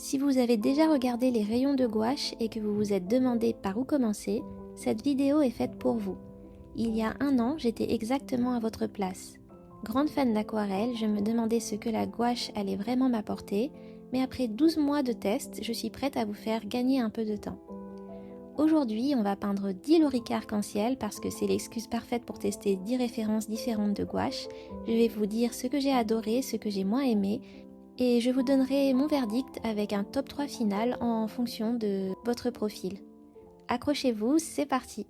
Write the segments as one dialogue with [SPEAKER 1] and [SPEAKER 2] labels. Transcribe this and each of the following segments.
[SPEAKER 1] Si vous avez déjà regardé les rayons de gouache et que vous vous êtes demandé par où commencer, cette vidéo est faite pour vous. Il y a 1 an, j'étais exactement à votre place. Grande fan d'aquarelle, je me demandais ce que la gouache allait vraiment m'apporter, mais après 12 mois de tests, je suis prête à vous faire gagner un peu de temps. Aujourd'hui, on va peindre 10 loriques arc-en-ciel parce que c'est l'excuse parfaite pour tester 10 références différentes de gouache. Je vais vous dire ce que j'ai adoré, ce que j'ai moins aimé, et je vous donnerai mon verdict avec un top 3 final en fonction de votre profil. Accrochez-vous, c'est parti!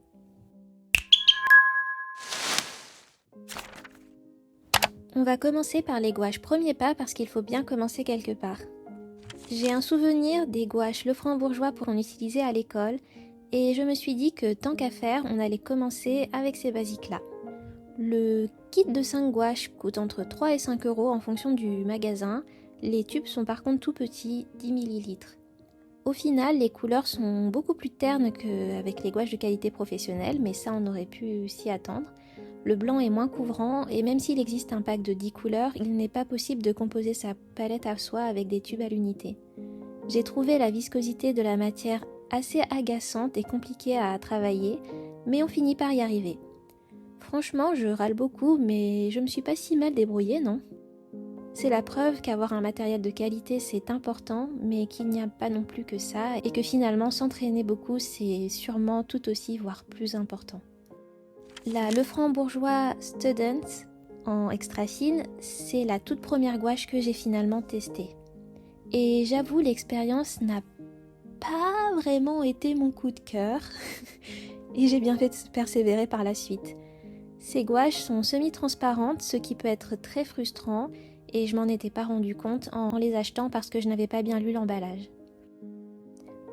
[SPEAKER 1] On va commencer par les gouaches premier pas parce qu'il faut bien commencer quelque part. J'ai un souvenir des gouaches Lefranc-Bourgeois pour en utiliser à l'école et je me suis dit que tant qu'à faire, on allait commencer avec ces basiques-là. Le kit de 5 gouaches coûte entre 3 et 5 € en fonction du magasin. Les tubes sont par contre tout petits, 10 ml. Au final, les couleurs sont beaucoup plus ternes qu'avec les gouaches de qualité professionnelle, mais ça on aurait pu s'y attendre. Le blanc est moins couvrant et même s'il existe un pack de 10 couleurs, il n'est pas possible de composer sa palette à soie avec des tubes à l'unité. J'ai trouvé la viscosité de la matière assez agaçante et compliquée à travailler, mais on finit par y arriver. Franchement, je râle beaucoup, mais je me suis pas si mal débrouillée, non ? C'est la preuve qu'avoir un matériel de qualité c'est important, mais qu'il n'y a pas non plus que ça, et que finalement s'entraîner beaucoup c'est sûrement tout aussi, voire plus important. La Lefranc-Bourgeois Student en extra fine, c'est la toute première gouache que j'ai finalement testée. Et j'avoue, l'expérience n'a pas vraiment été mon coup de cœur, et j'ai bien fait de persévérer par la suite. Ces gouaches sont semi-transparentes, ce qui peut être très frustrant, et je m'en étais pas rendu compte en les achetant parce que je n'avais pas bien lu l'emballage.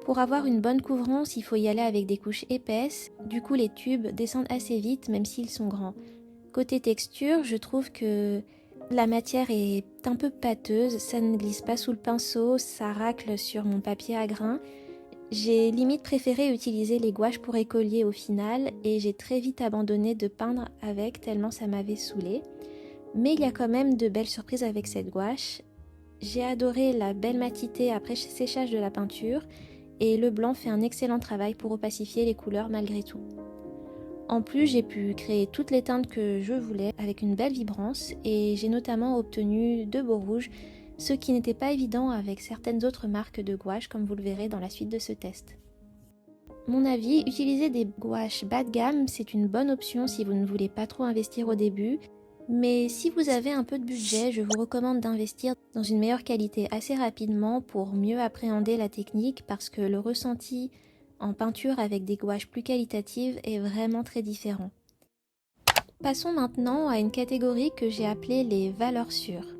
[SPEAKER 1] Pour avoir une bonne couvrance, il faut y aller avec des couches épaisses, du coup les tubes descendent assez vite même s'ils sont grands. Côté texture, je trouve que la matière est un peu pâteuse, ça ne glisse pas sous le pinceau, ça racle sur mon papier à grains. J'ai limite préféré utiliser les gouaches pour écolier au final et j'ai très vite abandonné de peindre avec tellement ça m'avait saoulée. Mais il y a quand même de belles surprises avec cette gouache. J'ai adoré la belle matité après séchage de la peinture et le blanc fait un excellent travail pour opacifier les couleurs malgré tout. En plus, j'ai pu créer toutes les teintes que je voulais avec une belle vibrance et j'ai notamment obtenu 2 beaux rouges, ce qui n'était pas évident avec certaines autres marques de gouache comme vous le verrez dans la suite de ce test. Mon avis, utiliser des gouaches bas de gamme, c'est une bonne option si vous ne voulez pas trop investir au début. Mais si vous avez un peu de budget, je vous recommande d'investir dans une meilleure qualité assez rapidement pour mieux appréhender la technique parce que le ressenti en peinture avec des gouaches plus qualitatives est vraiment très différent. Passons maintenant à une catégorie que j'ai appelée les valeurs sûres.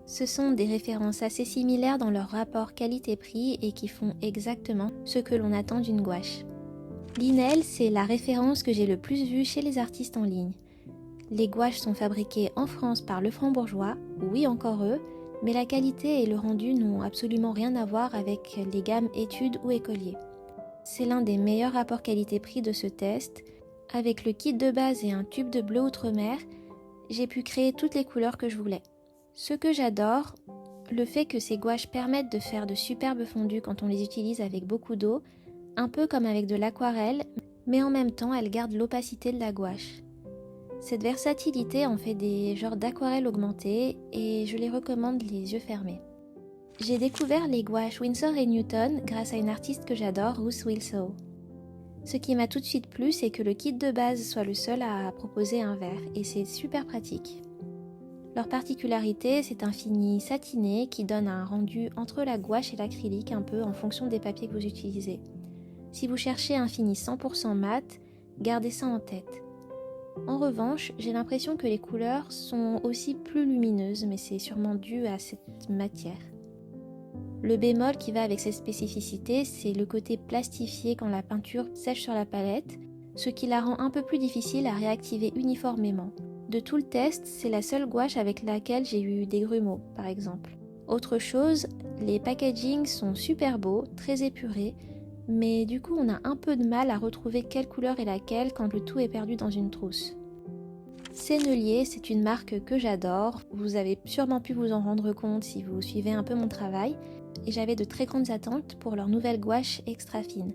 [SPEAKER 1] Ce sont des références assez similaires dans leur rapport qualité-prix et qui font exactement ce que l'on attend d'une gouache. Linel, c'est la référence que j'ai le plus vue chez les artistes en ligne. Les gouaches sont fabriquées en France par Lefranc-Bourgeois, oui encore eux, mais la qualité et le rendu n'ont absolument rien à voir avec les gammes études ou écoliers. C'est l'un des meilleurs rapports qualité-prix de ce test. Avec le kit de base et un tube de bleu outre-mer, j'ai pu créer toutes les couleurs que je voulais. Ce que j'adore, le fait que ces gouaches permettent de faire de superbes fondus quand on les utilise avec beaucoup d'eau, un peu comme avec de l'aquarelle, mais en même temps elles gardent l'opacité de la gouache. Cette versatilité en fait des genres d'aquarelle augmentée et je les recommande les yeux fermés. J'ai découvert les gouaches Winsor & Newton grâce à une artiste que j'adore, Ruth Wilson. Ce qui m'a tout de suite plu, c'est que le kit de base soit le seul à proposer un verre et c'est super pratique. Leur particularité, c'est un fini satiné qui donne un rendu entre la gouache et l'acrylique un peu en fonction des papiers que vous utilisez. Si vous cherchez un fini 100% mat, gardez ça en tête. En revanche, j'ai l'impression que les couleurs sont aussi plus lumineuses, mais c'est sûrement dû à cette matière. Le bémol qui va avec cette spécificité, c'est le côté plastifié quand la peinture sèche sur la palette, ce qui la rend un peu plus difficile à réactiver uniformément. De tout le test, c'est la seule gouache avec laquelle j'ai eu des grumeaux, par exemple. Autre chose, les packagings sont super beaux, très épurés, mais du coup on a un peu de mal à retrouver quelle couleur est laquelle quand le tout est perdu dans une trousse. Sennelier, c'est une marque que j'adore, vous avez sûrement pu vous en rendre compte si vous suivez un peu mon travail. et j'avais de très grandes attentes pour leur nouvelle gouache extra fine.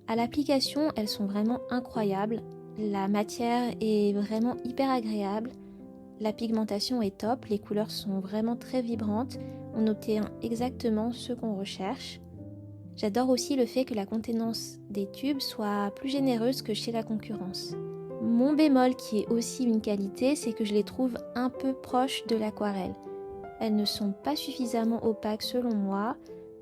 [SPEAKER 1] À l'application, elles sont vraiment incroyables, la matière est vraiment hyper agréable, la pigmentation est top, les couleurs sont vraiment très vibrantes, on obtient exactement ce qu'on recherche. J'adore aussi le fait que la contenance des tubes soit plus généreuse que chez la concurrence. Mon bémol qui est aussi une qualité, c'est que je les trouve un peu proches de l'aquarelle. Elles ne sont pas suffisamment opaques selon moi.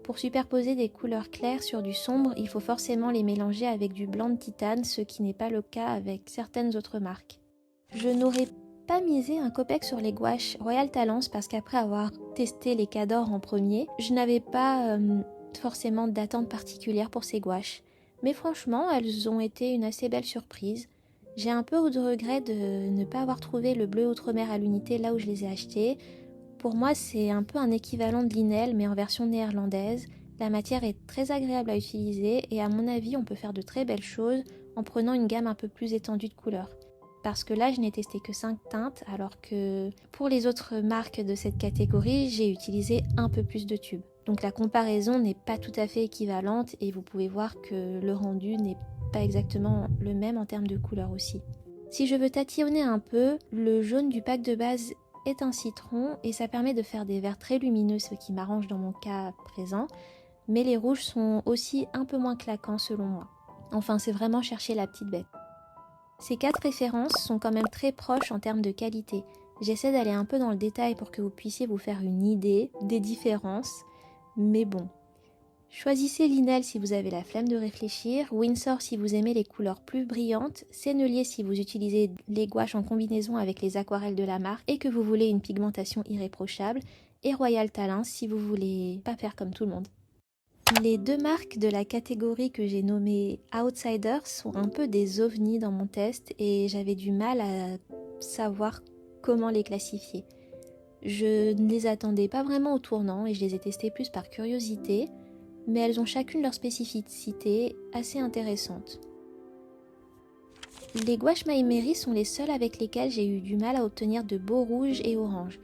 [SPEAKER 1] Pour superposer des couleurs claires sur du sombre, il faut forcément les mélanger avec du blanc de titane, ce qui n'est pas le cas avec certaines autres marques. Je n'aurais pas misé un copec sur les gouaches Royal Talens parce qu'après avoir testé les Cador en premier, je n'avais pas forcément d'attente particulière pour ces gouaches. Mais franchement, elles ont été une assez belle surprise. J'ai un peu de regret de ne pas avoir trouvé le bleu Outremer à l'unité là où je les ai achetés. Pour moi, c'est un peu un équivalent de Linel, mais en version néerlandaise. La matière est très agréable à utiliser et à mon avis, on peut faire de très belles choses en prenant une gamme un peu plus étendue de couleurs. Parce que là, je n'ai testé que 5 teintes, alors que pour les autres marques de cette catégorie, j'ai utilisé un peu plus de tubes. Donc la comparaison n'est pas tout à fait équivalente et vous pouvez voir que le rendu n'est pas exactement le même en termes de couleurs aussi. Si je veux tatillonner un peu, le jaune du pack de base est un citron et ça permet de faire des verts très lumineux, ce qui m'arrange dans mon cas présent, mais les rouges sont aussi un peu moins claquants selon moi. Enfin, c'est vraiment chercher la petite bête. Ces 4 références sont quand même très proches en termes de qualité. J'essaie d'aller un peu dans le détail pour que vous puissiez vous faire une idée des différences, mais bon. Choisissez Linel si vous avez la flemme de réfléchir, Winsor si vous aimez les couleurs plus brillantes, Sennelier si vous utilisez les gouaches en combinaison avec les aquarelles de la marque et que vous voulez une pigmentation irréprochable, et Royal Talens si vous voulez pas faire comme tout le monde. Les 2 marques de la catégorie que j'ai nommées Outsiders sont un peu des ovnis dans mon test et j'avais du mal à savoir comment les classifier. Je ne les attendais pas vraiment au tournant et je les ai testées plus par curiosité, mais elles ont chacune leur spécificité assez intéressante. Les gouaches Maïmeri sont les seules avec lesquelles j'ai eu du mal à obtenir de beaux rouges et oranges.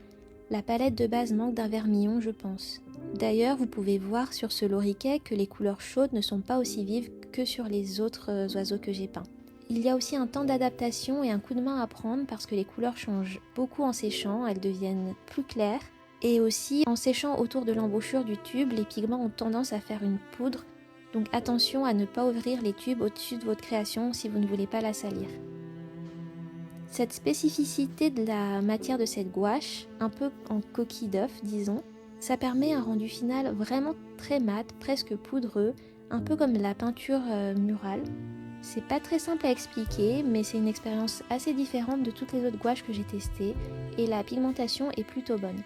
[SPEAKER 1] La palette de base manque d'un vermillon, je pense. D'ailleurs, vous pouvez voir sur ce loriquet que les couleurs chaudes ne sont pas aussi vives que sur les autres oiseaux que j'ai peints. Il y a aussi un temps d'adaptation et un coup de main à prendre parce que les couleurs changent beaucoup en séchant, elles deviennent plus claires. Et aussi, en séchant autour de l'embouchure du tube, les pigments ont tendance à faire une poudre. Donc attention à ne pas ouvrir les tubes au-dessus de votre création si vous ne voulez pas la salir. Cette spécificité de la matière de cette gouache, un peu en coquille d'œuf disons, ça permet un rendu final vraiment très mat, presque poudreux, un peu comme de la peinture murale. C'est pas très simple à expliquer, mais c'est une expérience assez différente de toutes les autres gouaches que j'ai testées et la pigmentation est plutôt bonne.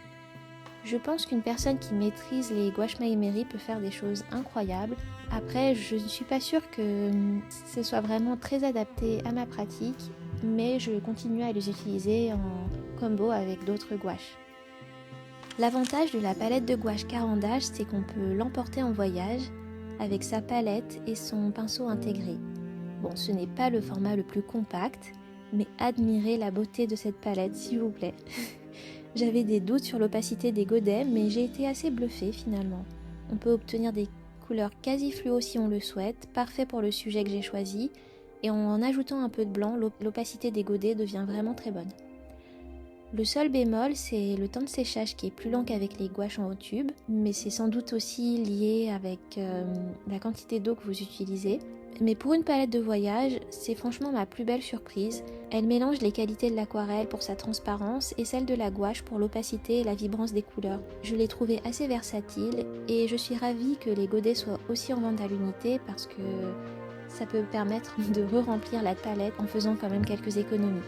[SPEAKER 1] Je pense qu'une personne qui maîtrise les gouaches Maïmeri peut faire des choses incroyables. Après, je ne suis pas sûre que ce soit vraiment très adapté à ma pratique, mais je continue à les utiliser en combo avec d'autres gouaches. L'avantage de la palette de gouache Caran d'Ache, c'est qu'on peut l'emporter en voyage avec sa palette et son pinceau intégré. Bon, ce n'est pas le format le plus compact, mais admirez la beauté de cette palette, s'il vous plaît. J'avais des doutes sur l'opacité des godets, mais j'ai été assez bluffée finalement. On peut obtenir des couleurs quasi fluo si on le souhaite, parfait pour le sujet que j'ai choisi, et en ajoutant un peu de blanc, l'opacité des godets devient vraiment très bonne. Le seul bémol, c'est le temps de séchage qui est plus lent qu'avec les gouaches en haut tube, mais c'est sans doute aussi lié avec la quantité d'eau que vous utilisez. Mais pour une palette de voyage, c'est franchement ma plus belle surprise. Elle mélange les qualités de l'aquarelle pour sa transparence et celle de la gouache pour l'opacité et la vibrance des couleurs. Je l'ai trouvée assez versatile et je suis ravie que les godets soient aussi en vente à l'unité parce que ça peut permettre de re-remplir la palette en faisant quand même quelques économies.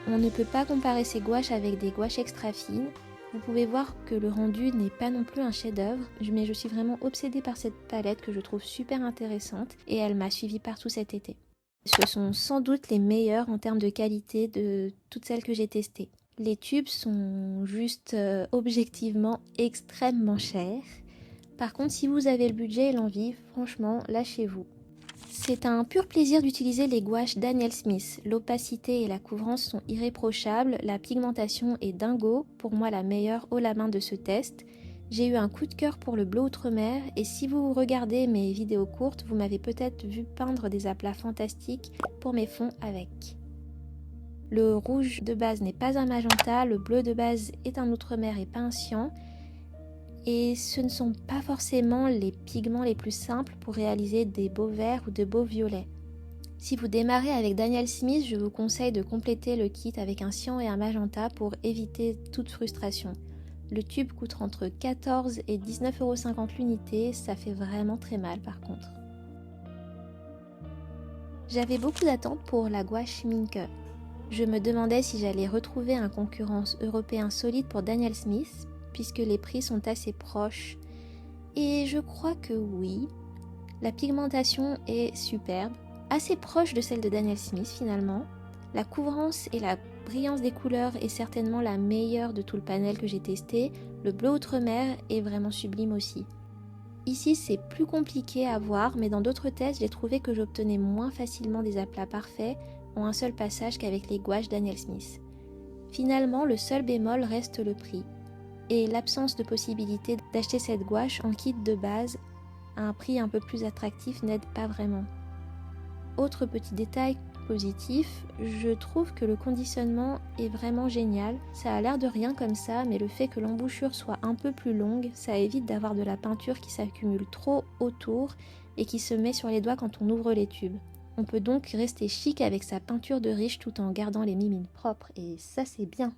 [SPEAKER 1] On ne peut pas comparer ces gouaches avec des gouaches extra fines. Vous pouvez voir que le rendu n'est pas non plus un chef-d'œuvre, mais je suis vraiment obsédée par cette palette que je trouve super intéressante et elle m'a suivie partout cet été. Ce sont sans doute les meilleures en termes de qualité de toutes celles que j'ai testées. Les tubes sont juste objectivement extrêmement chers. Par contre, si vous avez le budget et l'envie, franchement, lâchez-vous. C'est un pur plaisir d'utiliser les gouaches Daniel Smith. L'opacité et la couvrance sont irréprochables, la pigmentation est dingo, pour moi la meilleure haut la main de ce test. J'ai eu un coup de cœur pour le bleu outre-mer et si vous regardez mes vidéos courtes, vous m'avez peut-être vu peindre des aplats fantastiques pour mes fonds avec. Le rouge de base n'est pas un magenta, le bleu de base est un outre-mer et pas un cyan. Et ce ne sont pas forcément les pigments les plus simples pour réaliser des beaux verts ou de beaux violets. Si vous démarrez avec Daniel Smith, je vous conseille de compléter le kit avec un cyan et un magenta pour éviter toute frustration. Le tube coûte entre 14 et 19,50 € l'unité, ça fait vraiment très mal par contre. J'avais beaucoup d'attentes pour la gouache Schmincke. Je me demandais si j'allais retrouver un concurrent européen solide pour Daniel Smith, puisque les prix sont assez proches. Et je crois que oui. La pigmentation est superbe, assez proche de celle de Daniel Smith finalement. La couvrance et la brillance des couleurs est certainement la meilleure de tout le panel que j'ai testé. Le bleu outre-mer est vraiment sublime aussi. Ici c'est plus compliqué à voir, mais dans d'autres tests j'ai trouvé que j'obtenais moins facilement des aplats parfaits en un seul passage qu'avec les gouaches Daniel Smith. Finalement, le seul bémol reste le prix et l'absence de possibilité d'acheter cette gouache en kit de base à un prix un peu plus attractif n'aide pas vraiment. Autre petit détail positif, je trouve que le conditionnement est vraiment génial. Ça a l'air de rien comme ça, mais le fait que l'embouchure soit un peu plus longue, ça évite d'avoir de la peinture qui s'accumule trop autour et qui se met sur les doigts quand on ouvre les tubes. On peut donc rester chic avec sa peinture de riche tout en gardant les mimines propres, et ça c'est bien.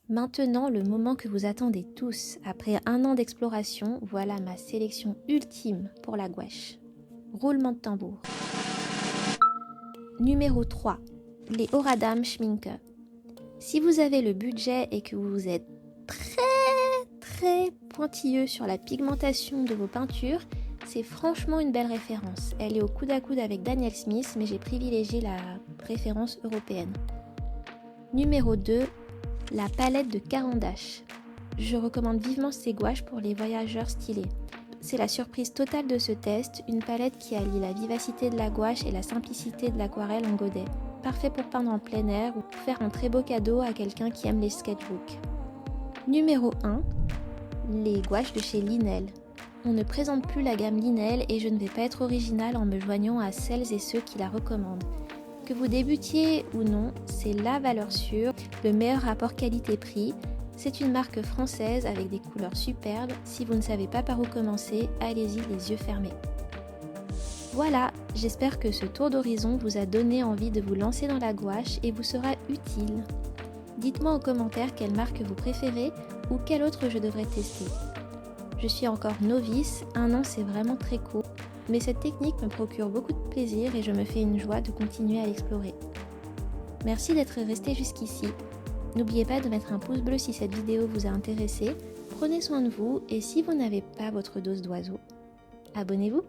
[SPEAKER 1] Maintenant, le moment que vous attendez tous. Après un an d'exploration, voilà ma sélection ultime pour la gouache. Roulement de tambour. Numéro 3. Les Horadam Schmincke. Si vous avez le budget et que vous êtes très pointilleux sur la pigmentation de vos peintures, c'est franchement une belle référence. Elle est au coude à coude avec Daniel Smith, mais j'ai privilégié la référence européenne. Numéro 2. La palette de Caran d'Ache. Je recommande vivement ces gouaches pour les voyageurs stylés. C'est la surprise totale de ce test, une palette qui allie la vivacité de la gouache et la simplicité de l'aquarelle en godet. Parfait pour peindre en plein air ou pour faire un très beau cadeau à quelqu'un qui aime les sketchbooks. Numéro 1. Les gouaches de chez Linel. On ne présente plus la gamme Linel et je ne vais pas être originale en me joignant à celles et ceux qui la recommandent. Que vous débutiez ou non, c'est la valeur sûre, le meilleur rapport qualité-prix. C'est une marque française avec des couleurs superbes. Si vous ne savez pas par où commencer, allez-y les yeux fermés. Voilà, j'espère que ce tour d'horizon vous a donné envie de vous lancer dans la gouache et vous sera utile. Dites-moi en commentaire quelle marque vous préférez ou quelle autre je devrais tester. Je suis encore novice, un an c'est vraiment très court, mais cette technique me procure beaucoup de plaisir et je me fais une joie de continuer à l'explorer. Merci d'être resté jusqu'ici. N'oubliez pas de mettre un pouce bleu si cette vidéo vous a intéressé, prenez soin de vous et si vous n'avez pas votre dose d'oiseau, abonnez-vous.